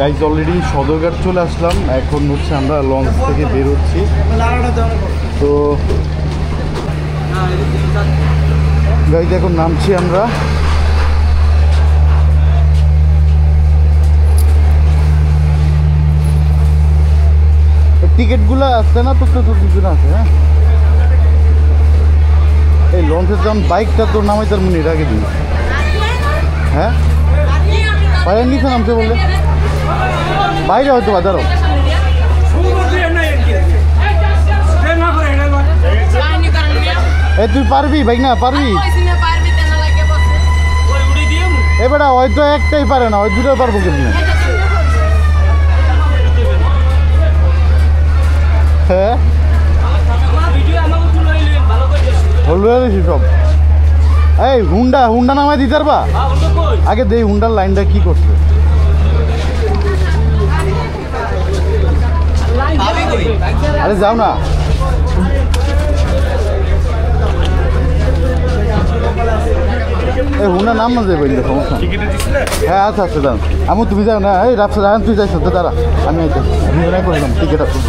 Guys already Sadarghat চলে আসলাম। এখন হচ্ছে আমরা লঞ্চ থেকে বের হচ্ছি। তো গাইজ এখন নামছি আমরা। টিকিটগুলো আসছে না? তো দুজন আছে। হ্যাঁ, এই লঞ্চের যখন বাইকটা তোর নামাই তার মনে আগে দিই। হ্যাঁ, বাইরের নিচে নামছে বললে বাইরে হয়তো বাজারও। এই তুই পারবি ভাই? না পারবি? এবারে হয়তো একটাই পারে না, ওই দুটো পারবো কেমনি? হ্যাঁ, সব এই হুন্ডা হুন্ডা নামাই দিতে পারবা? আগে দেই হুন্ডার লাইনটা কি করছে। আরে যাও না। এই হুন্ডা নাম না যাবে সমস্যা। হ্যাঁ আচ্ছা আচ্ছা দাঁড়ান। আমি তুমি যাও না। এই রাস্তা দাঁড়ান, তুই যাইছ তো দাঁড়া, আমি দুজনে করলাম টিকিট আসবো।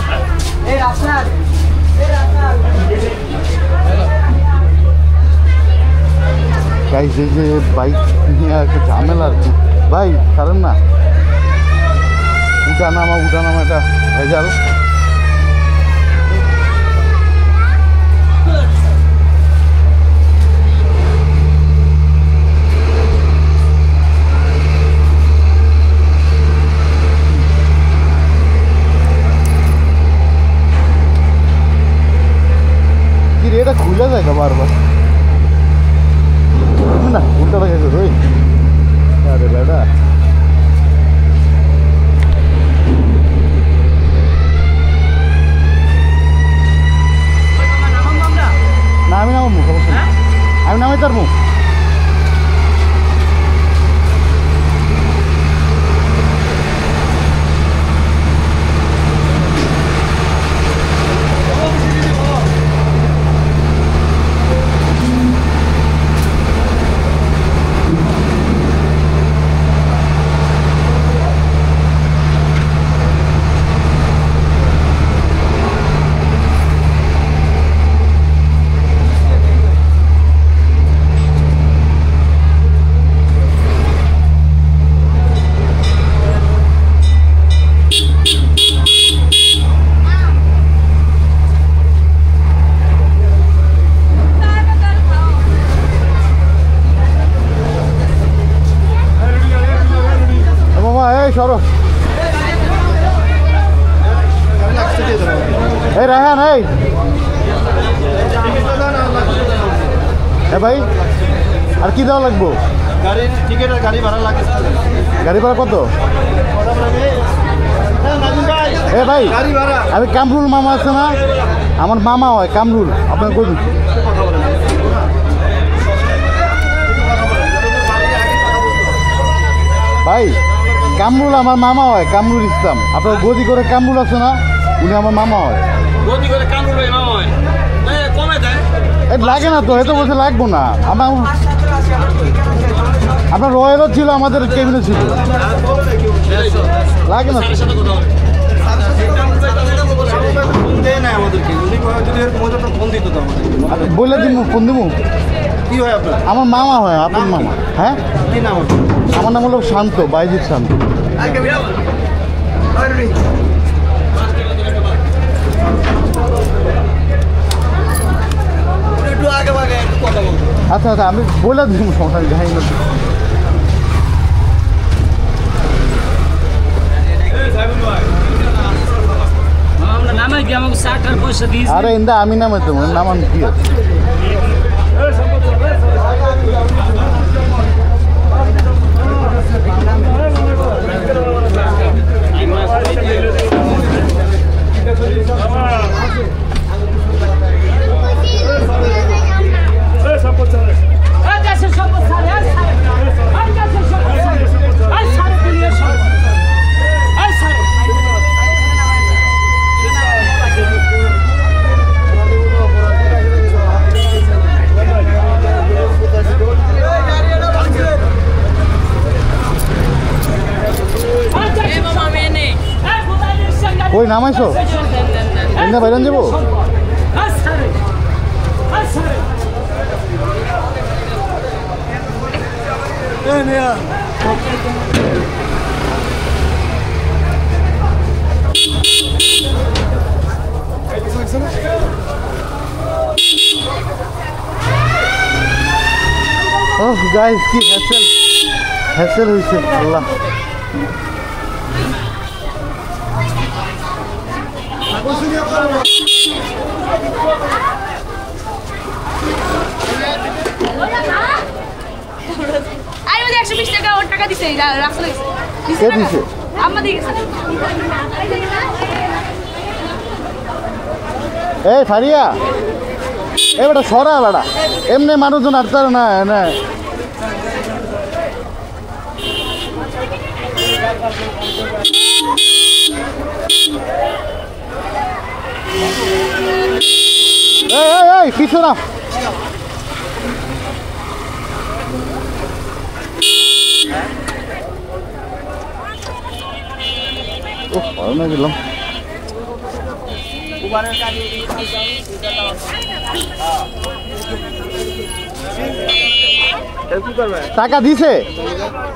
গাইজ এই যে বাইক নিয়ে একটা ঝামেলা আর কি ভাই, কারণ না উঠা নামা এটা ভেজাল। কি রে, এটা খুলে যায় না বারবার না? উল্টা গেছে রই। আরে বেটা, না আমি নামাবো, সমস্যা নেই, আমি নামাই তার মুখ। এই রায়হান, এই ভাই আর কি দেওয়া লাগবো? গাড়ির টিকিট আর গাড়ি ভাড়া লাগে। গাড়ি ভাড়া কত? এ ভাই, আমি কামরুল মামা আছে না, আমার মামা হয় কামরুল, আপনার কই ভাই? কামরুল আমার মামা হয়, কামরুল ইসলাম। আপনার গদি করে কামরুল আছে না, উনি আমার মামা হয়। গদি করে কামরুল মামা হয়, কমে দেয়। লাগে না তো, এত বলতে লাগবো না। আপনার রয়্যালও ছিল, আমাদের কেবিনে ছিল, লাগে না বলে দিব। ফোন দিব। কি হয় আপনার? আমার মামা হয়, আপনার মামা। হ্যাঁ, কি নাম? আমার নাম হলো শান্ত, বাইজিৎ শান্ত। আচ্ছা আচ্ছা, আমি বলে দিব, সমস্যা যাই না। আরে ইন্দা আমি নামে তো নামান কি আছে? কই নামাইছো এনে বাইরান যাবো Oh guys, কি হ্যাসেল হয়েছে আল্লাহ। আই ওই 120 টাকা ওর টাকা দিছে রাখছে কে দিছে? আম্মা দিয়ে গেছে। এই ফারিয়া এ বেটা সরা বেটা এমনি মানুষজন আটতার না না এই কিছু না ও না দিলাম টাকা দিছে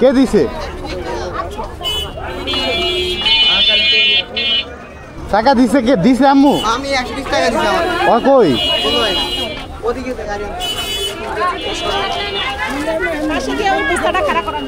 কে দিছে টাকা দিছে কে দিছে আম্মু আমি 120 টাকা দিছি আমার ও কই ওদিকে গাড়ি পাশে গিয়ে ওই বিছানা খাড়া করান